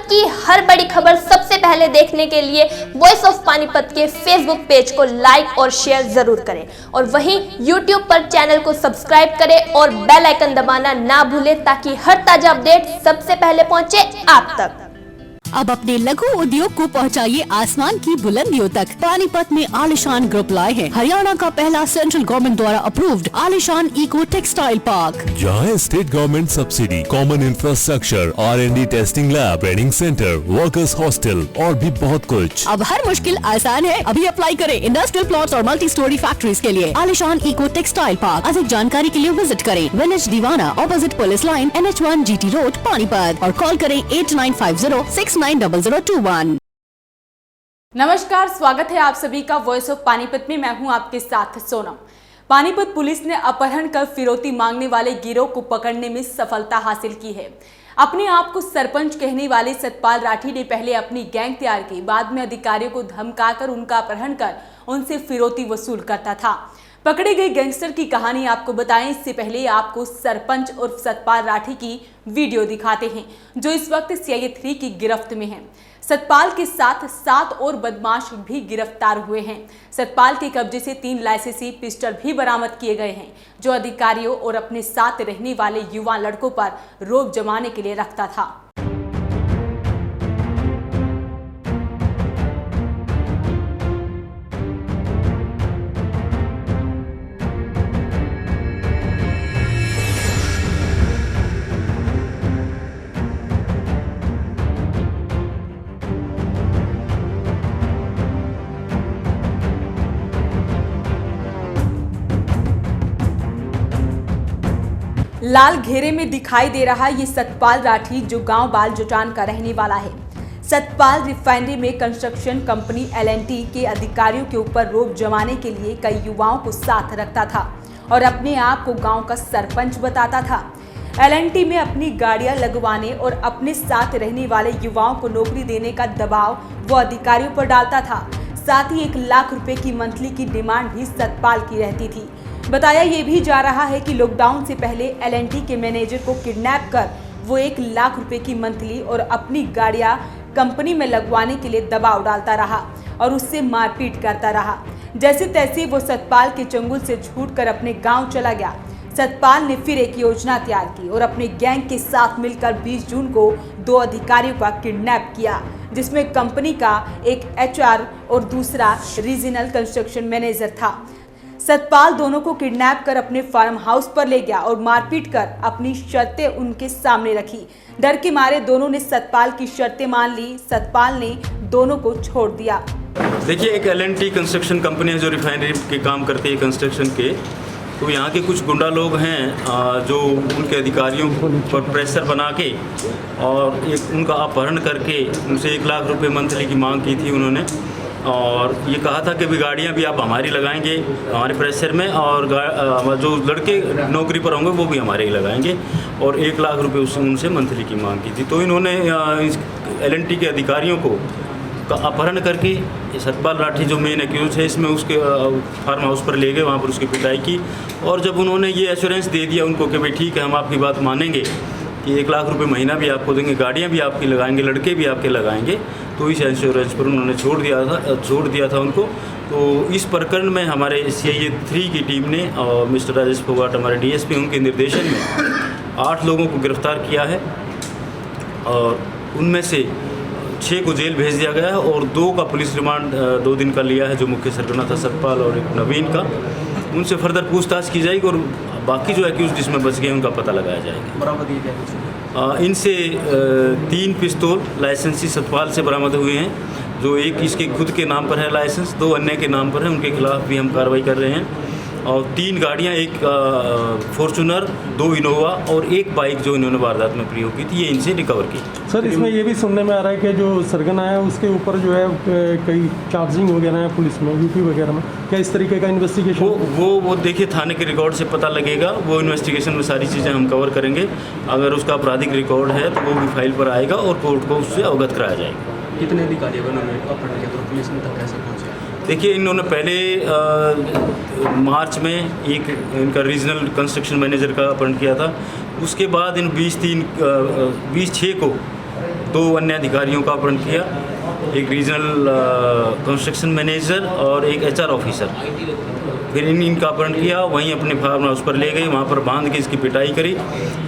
की हर बड़ी खबर सबसे पहले देखने के लिए वॉइस ऑफ पानीपत के फेसबुक पेज को लाइक और शेयर जरूर करें और वहीं यूट्यूब पर चैनल को सब्सक्राइब करें और बेल आइकन दबाना ना भूलें ताकि हर ताजा अपडेट सबसे पहले पहुंचे आप तक। अब अपने लघु उद्योग को पहुंचाइए आसमान की बुलंदियों तक। पानीपत में आलिशान ग्रुप लाए हैं हरियाणा का पहला सेंट्रल गवर्नमेंट द्वारा अप्रूव्ड आलिशान इको टेक्सटाइल पार्क, जहाँ state government subsidy, common infrastructure, R&D testing lab, training centre, workers hostel और भी बहुत कुछ। अब हर मुश्किल आसान है। अभी अप्लाई करें इंडस्ट्रियल प्लॉट्स और मल्टी स्टोरी फैक्ट्रीज के लिए। आलिशान इको टेक्सटाइल पार्क। अधिक जानकारी के लिए विजिट करें विलेज दीवाना, opposite police line, NH1 GT road, Panipat और कॉल करें 8950690021। नमस्कार, स्वागत है आप सभी का वॉइस ऑफ पानीपत में। मैं हूं आपके साथ सोनम। पानीपत पुलिस ने अपहरण कर फिरौती मांगने वाले गिरोह को पकड़ने में सफलता हासिल की है। अपने आप को सरपंच कहने वाले सतपाल राठी ने पहले अपनी गैंग तैयार की, बाद में अधिकारियों को धमकाकर उनका अपहरण कर उनसे फिरौती वसूल करता था। पकड़े गए गैंगस्टर की कहानी आपको बताएं, इससे पहले आपको सरपंच और सतपाल राठी की वीडियो दिखाते हैं जो इस वक्त CIA 3 की गिरफ्त में हैं। सतपाल के साथ 7 और बदमाश भी गिरफ्तार हुए हैं। सतपाल के कब्जे से 3 लाइसेंसी पिस्टल भी बरामद किए गए हैं जो अधिकारियों और अपने साथ रहने वाले युवा लड़कों पर रोब जमाने के लिए रखता था। लाल घेरे में दिखाई दे रहा ये सतपाल राठी जो गांव बाल जुटान का रहने वाला है। सतपाल रिफाइनरी में कंस्ट्रक्शन कंपनी L&T के अधिकारियों के ऊपर रोब जमाने के लिए कई युवाओं को साथ रखता था और अपने आप को गांव का सरपंच बताता था। L&T में अपनी गाड़ियां लगवाने और अपने साथ रहने वाले युवाओं को नौकरी देने का दबाव वो अधिकारियों पर डालता था। साथ ही 1 लाख रुपए की मंथली की डिमांड भी सतपाल की रहती थी। बताया ये भी जा रहा है कि लॉकडाउन से पहले L&T के मैनेजर को किडनैप कर वो 1 लाख रुपए की मंथली और अपनी गाड़ियां कंपनी में लगवाने के लिए दबाव डालता रहा और उससे मारपीट करता रहा। जैसे तैसे वो सतपाल के चंगुल से छूटकर अपने गांव चला गया। सतपाल ने फिर एक योजना तैयार की और अपने गैंग के साथ मिलकर 20 जून को 2 अधिकारियों का किडनैप किया, जिसमें कंपनी का एक HR और दूसरा रीजनल कंस्ट्रक्शन मैनेजर था। सतपाल दोनों को किडनैप कर अपने फार्म हाउस पर ले गया और मारपीट कर अपनी शर्तें उनके सामने रखी। डर के मारे दोनों ने सतपाल की शर्तें मान ली। सतपाल ने दोनों को छोड़ दिया। देखिए, एक L&T कंस्ट्रक्शन कंपनी है जो रिफाइनरी के काम करती है कंस्ट्रक्शन के। तो यहाँ के कुछ गुंडा लोग हैं जो उनके अधिकारियों पर प्रेशर बना के और एक उनका अपहरण करके उनसे 1 लाख रुपए मंथली की मांग की थी उन्होंने। और ये कहा था कि भी गाड़ियाँ भी आप हमारी लगाएंगे हमारे प्रेशर में, और जो लड़के नौकरी पर होंगे वो भी हमारे ही लगाएंगे, और 1 लाख रुपए उनसे मंथली की मांग की थी। तो इन्होंने L&T के अधिकारियों को अपहरण करके सतपाल राठी जो मेन एक्यूज है इसमें उसके फार्म हाउस पर ले गए, वहाँ पर उसकी पिटाई की। और जब उन्होंने ये एश्योरेंस दे दिया उनको कि भाई ठीक है, हम आपकी बात मानेंगे कि 1 लाख रुपए महीना भी आपको देंगे, गाड़ियाँ भी आपकी लगाएंगे, लड़के भी आपके लगाएंगे, तो इस इंश्योरेंस पर उन्होंने छोड़ दिया था उनको। तो इस प्रकरण में हमारे CIA 3 की टीम ने और मिस्टर राजेश फोगाट हमारे DSP उनके निर्देशन में 8 लोगों को गिरफ्तार किया है और उनमें से 6 को जेल भेज दिया गया है और 2 का पुलिस रिमांड 2 दिन का लिया है, जो मुख्य सरगना था सतपाल और एक नवीन का। उनसे फर्दर पूछताछ की जाएगी और बाकी जो एक्यूज जिसमें बच गए उनका पता लगाया जाएगा। बरामद ये क्या इनसे 3 पिस्तौल लाइसेंसी सतपाल से बरामद हुए हैं, जो एक इसके खुद के नाम पर है लाइसेंस, 2 अन्य के नाम पर है, उनके खिलाफ भी हम कार्रवाई कर रहे हैं। और 3 गाड़ियाँ, एक फॉर्चूनर, 2 इनोवा और 1 बाइक जो इन्होंने वारदात में प्रयोग की थी, ये इनसे रिकवर की। सर, इसमें ये भी सुनने में आ रहा है कि जो सरगना है उसके ऊपर जो है कई चार्जिंग वगैरह है पुलिस में, UP वगैरह में, क्या इस तरीके का इन्वेस्टिगेशन? वो देखिए थाने के रिकॉर्ड से पता लगेगा। वो इन्वेस्टिगेशन में सारी चीज़ें हम कवर करेंगे। अगर उसका आपराधिक रिकॉर्ड है तो वो भी फाइल पर आएगा और कोर्ट को उससे अवगत कराया जाएगा। कितने अधिकारी अपहरण किया तो पुलिस ने तक कैसे पहुँचे? देखिए, इन्होंने पहले मार्च में एक इनका रीजनल कंस्ट्रक्शन मैनेजर का अपहरण किया था। उसके बाद इन 20/6 को 2 अन्य अधिकारियों का अपहरण किया, एक रीजनल कंस्ट्रक्शन मैनेजर और एक HR ऑफिसर। फिर इनका अपहरण किया, वहीं अपने फार्म हाउस पर ले गए, वहाँ पर बांध के इसकी पिटाई करी,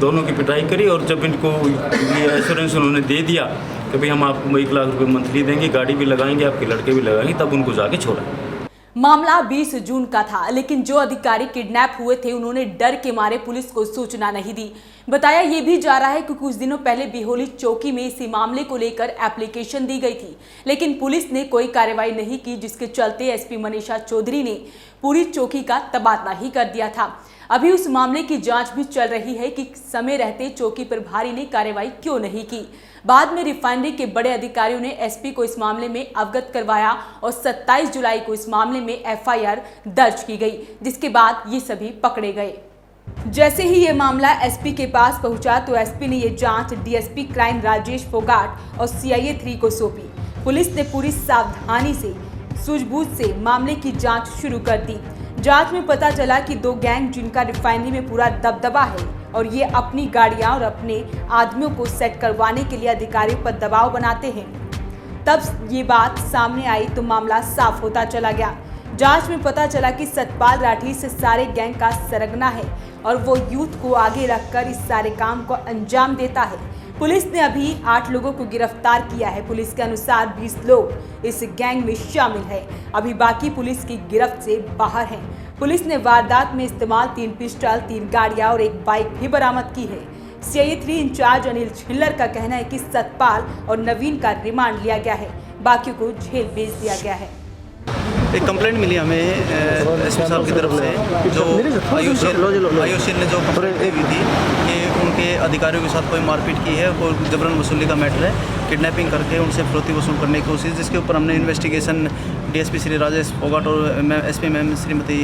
दोनों की पिटाई करी। और जब इनको ये एश्योरेंस उन्होंने दे दिया कि भाई हम आपको 1 लाख रुपये मंथली देंगे, गाड़ी भी लगाएंगे, आपके लड़के भी लगाएंगे, तब उनको जाके छोड़ा। मामला 20 जून का था, लेकिन जो अधिकारी किडनैप हुए थे उन्होंने डर के मारे पुलिस को सूचना नहीं दी। बताया ये भी जा रहा है कि कुछ दिनों पहले बिहोली चौकी में इसी मामले को लेकर एप्लीकेशन दी गई थी, लेकिन पुलिस ने कोई कार्रवाई नहीं की, जिसके चलते SP मनीषा चौधरी ने पूरी चौकी का तबादला ही कर दिया था। अभी उस मामले की जांच भी चल रही है कि समय रहते चौकी प्रभारी ने कार्रवाई क्यों नहीं की। बाद में रिफाइनरी के बड़े अधिकारियों ने SP को इस मामले में अवगत करवाया और 27 जुलाई को इस मामले में FIR दर्ज की गई, जिसके बाद ये सभी पकड़े गए। जैसे ही ये मामला SP के पास पहुंचा तो SP ने ये जांच DSP क्राइम राजेश फोगाट और CIA 3 को सौंपी। पुलिस ने पूरी सावधानी से सूझबूझ से मामले की जांच शुरू कर दी। जांच में पता चला कि 2 गैंग जिनका रिफाइनरी में पूरा दबदबा है और ये अपनी गाड़ियां और अपने आदमियों को सेट करवाने के लिए अधिकारियों पर दबाव बनाते हैं। तब ये बात सामने आई तो मामला साफ होता चला गया। जांच में पता चला कि सतपाल राठी से सारे गैंग का सरगना है और वो यूथ को आगे रखकर इस सारे काम को अंजाम देता है। पुलिस ने अभी 8 लोगों को गिरफ्तार किया है। पुलिस के अनुसार 20 लोग इस गैंग में शामिल हैं। अभी बाकी पुलिस की गिरफ्त से बाहर हैं। पुलिस ने वारदात में इस्तेमाल 3 पिस्टल, 3 गाड़ियां और 1 बाइक भी बरामद की है। CIA 3 इंचार्ज अनिल छिल्लर का कहना है कि सतपाल और नवीन का रिमांड लिया गया है, बाकी को जेल भेज दिया गया है। एक कंप्लेंट मिली हमें SP साहब की तरफ से, जो IOCL ने जो कंप्लेंट दी हुई थी कि उनके अधिकारियों के साथ कोई मारपीट की है और जबरन वसूली का मैटर है, किडनैपिंग करके उनसे फिरौती वसूल करने की कोशिश, जिसके ऊपर हमने इन्वेस्टिगेशन DSP श्री राजेश फोगाट और SP मैम श्रीमती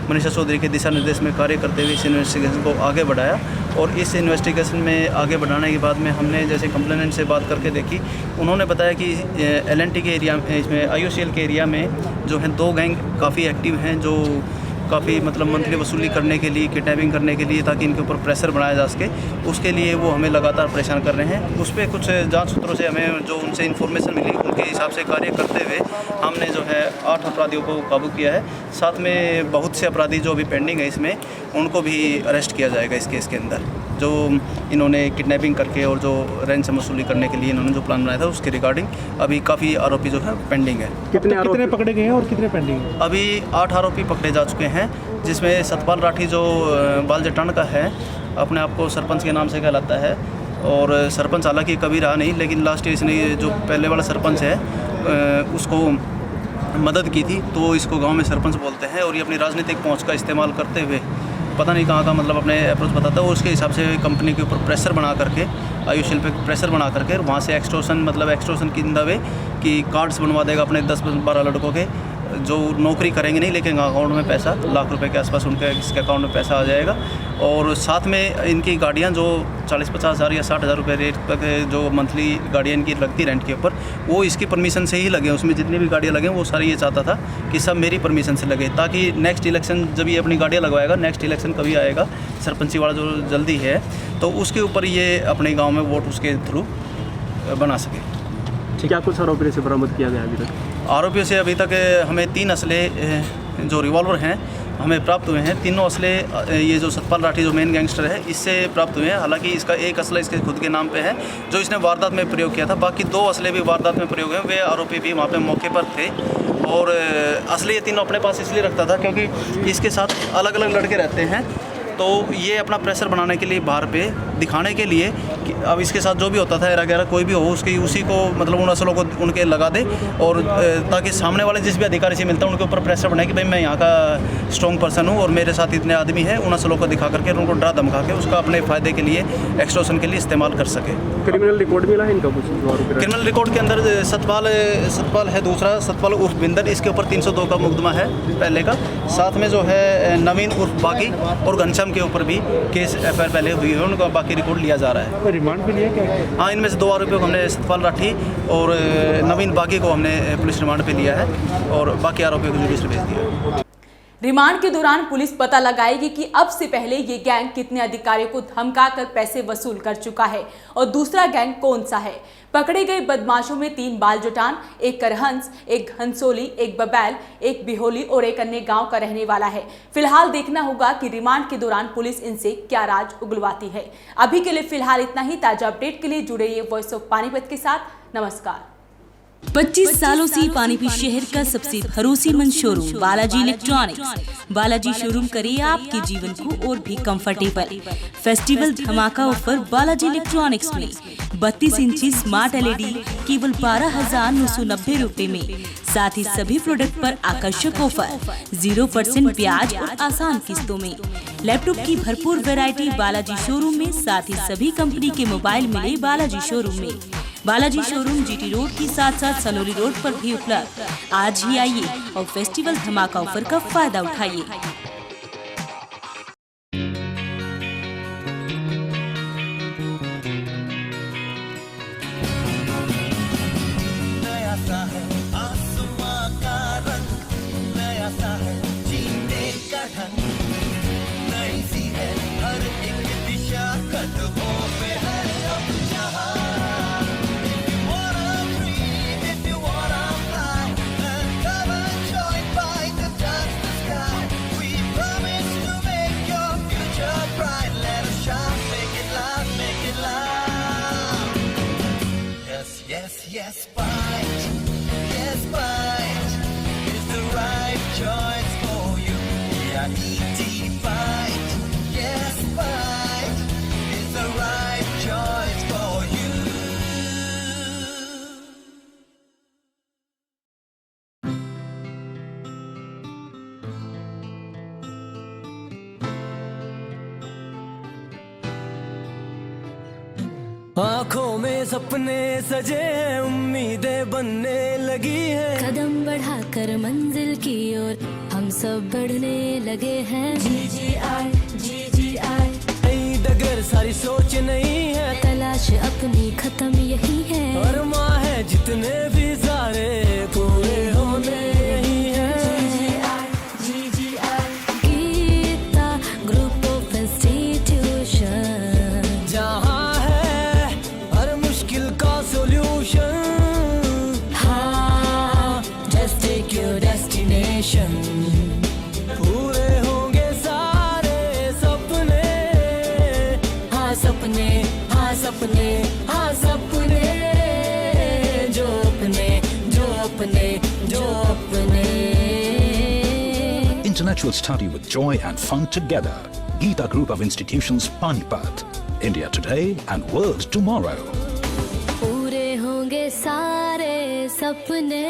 मनीषा चौधरी के दिशा निर्देश में कार्य करते हुए इस इन्वेस्टिगेशन को आगे बढ़ाया। और इस इन्वेस्टिगेशन में आगे बढ़ाने के बाद में हमने जैसे कंप्लेनेंट से बात करके देखी, उन्होंने बताया कि LNT के एरिया में, इसमें IOCL के एरिया में जो है 2 गैंग काफ़ी एक्टिव हैं, जो काफ़ी मतलब मंथली वसूली करने के लिए, किडनैपिंग करने के लिए, ताकि इनके ऊपर प्रेशर बनाया जा सके, उसके लिए वो हमें लगातार परेशान कर रहे हैं। उस पर कुछ जांच सूत्रों से हमें जो उनसे इन्फॉर्मेशन मिली, उनके हिसाब से कार्य करते हुए हमने जो है 8 अपराधियों को काबू किया है। साथ में बहुत से अपराधी जो अभी पेंडिंग है इसमें, उनको भी अरेस्ट किया जाएगा इस केस के अंदर। जो इन्होंने किडनैपिंग करके और जो रैंसम वसूली करने के लिए इन्होंने जो प्लान बनाया था, उसके रिगार्डिंग अभी काफ़ी आरोपी जो है पेंडिंग है। कितने पकड़े गए हैं और कितने पेंडिंग हैं? अभी 8 आरोपी पकड़े जा चुके हैं, जिसमें सतपाल राठी जो बाल जटान का है, अपने आप को सरपंच के नाम से कहलाता है और सरपंच हालांकि कभी रहा नहीं, लेकिन लास्ट ईयर इसने जो पहले वाला सरपंच है उसको मदद की थी, तो इसको गांव में सरपंच बोलते हैं। और ये अपनी राजनीतिक पहुंच का इस्तेमाल करते हुए पता नहीं कहाँ का मतलब अपने अप्रोच बताता है, और उसके हिसाब से कंपनी के ऊपर प्रेशर बना करके, IOCL पे प्रेशर बना करके वहाँ से एक्सटॉर्शन की इन द वे कि कार्ड्स बनवा देगा अपने 10-12 लड़कों के, जो नौकरी करेंगे नहीं लेकिन अकाउंट में पैसा लाख रुपए के आसपास उनके इसके अकाउंट में पैसा आ जाएगा। और साथ में इनकी गाड़ियाँ जो 40-50 हज़ार या 60 हज़ार रुपये रेट तक जो मंथली गाड़ियाँ इनकी लगती रेंट के ऊपर, वो इसकी परमिशन से ही लगे। उसमें जितनी भी गाड़ियाँ लगे वो सारी ये चाहता था कि सब मेरी परमिशन से लगे, ताकि नेक्स्ट इलेक्शन जब ये अपनी गाड़ियाँ लगवाएगा, नेक्स्ट इलेक्शन कभी आएगा सरपंची वाला जो जल्दी है, तो उसके ऊपर ये अपने गाँव में वोट उसके थ्रू बना सके। क्या कुछ आरोपी से बरामद किया गया अभी तक? आरोपियों से अभी तक हमें 3 असले जो रिवॉल्वर हैं हमें प्राप्त हुए हैं। तीनों असले ये जो सतपाल राठी जो मेन गैंगस्टर है इससे प्राप्त हुए हैं। हालांकि इसका एक असला इसके खुद के नाम पे है जो इसने वारदात में प्रयोग किया था। बाकी 2 असले भी वारदात में प्रयोग हैं, वे आरोपी भी वहाँ पे मौके पर थे। और असले ये तीनों अपने पास इसलिए रखता था क्योंकि इसके साथ अलग अलग लड़के रहते हैं, तो ये अपना प्रेशर बनाने के लिए बाहर पे दिखाने के लिए कि अब इसके साथ जो भी होता था एरा गैरा कोई भी हो उसी को मतलब उन असलों को उनके लगा दे, और ताकि सामने वाले जिस भी अधिकारी से मिलता है उनके ऊपर प्रेशर बनाए कि भाई मैं यहाँ का स्ट्रॉन्ग पर्सन हूँ और मेरे साथ इतने आदमी हैं, उन असलों को दिखा करके उनको डरा धमका के उसका अपने फ़ायदे के लिए एक्सटॉर्शन के लिए इस्तेमाल कर सके। क्रिमिनल रिकॉर्ड मिला है इनका कुछ? क्रिमिनल रिकॉर्ड के अंदर सतपाल है दूसरा, सतपाल उर्फ बिंदर, इसके ऊपर 302 का मुकदमा है पहले का। साथ में जो है नवीन उर्फ बागी और घनश्याम के ऊपर भी केस FIR पहले हुई है, उनका बाकी रिकॉर्ड लिया जा रहा है। रिमांड भी लिया क्या? हाँ, इनमें से 2 आरोपियों को हमने सतपाल राठी और नवीन बागी को हमने पुलिस रिमांड पे लिया है और बाकी आरोपियों को जुडिशरी भेज दिया है। रिमांड के दौरान पुलिस पता लगाएगी कि अब से पहले ये गैंग कितने अधिकारियों को धमकाकर पैसे वसूल कर चुका है और दूसरा गैंग कौन सा है। पकड़े गए बदमाशों में 3 बाल जुटान, एक करहंस, एक घनसोली, एक बबैल, एक बिहोली और एक अन्य गांव का रहने वाला है। फिलहाल देखना होगा कि रिमांड के दौरान पुलिस इनसे क्या राज उगलवाती है। अभी के लिए फिलहाल इतना ही। ताजा अपडेट के लिए जुड़े रहिए वॉइस ऑफ पानीपत के साथ। नमस्कार। 25 सालों से पानीपत शहर का सबसे भरोसेमंद showroom Balaji electronics. Balaji showroom करे आपके जीवन को और भी कंफर्टेबल। फेस्टिवल धमाका ऑफर बालाजी इलेक्ट्रॉनिक्स में 32 इंची स्मार्ट LED केवल 12,990 रूपए में। साथ ही सभी प्रोडक्ट पर आकर्षक ऑफर, 0% ब्याज और आसान किस्तों में। लैपटॉप की भरपूर वैरायटी बालाजी शोरूम में। साथ ही सभी कंपनी के मोबाइल मिले बालाजी शोरूम में। बालाजी शोरूम GT रोड की साथ सनोली रोड पर भी उपलब्ध। आज ही आइए और फेस्टिवल धमाका ऑफर का फायदा उठाइए। नया सा है आसमां का रंग, नया सा है जीने का ढंग, नई सी है हर एक दिशा, कदमों पे है अब जहां। Yes, Byte. Yes, Byte is the right choice for you. Yeah, ET Byte. Yes, Byte is the right choice for you. आँखों में सपने सजे, उम्मीदें बनने लगी है। कदम बढ़ाकर मंजिल की ओर हम सब बढ़ने लगे हैं। GGI नई डगर सारी सोच नहीं है, तलाश अपनी खत्म यही है। और माँ है जितने भी सारे पूरे होने यही है। GGI Geeta group of institution, जहाँ पूरे होंगे सारे सपने। हाँ सपने, हाँ सपने, हाँ सपने, जो अपने, जो अपने, जो अपने। Intellectual study with joy and fun together. Geeta Group of Institutions, Panipat. India today and world tomorrow. पूरे होंगे सारे सपने।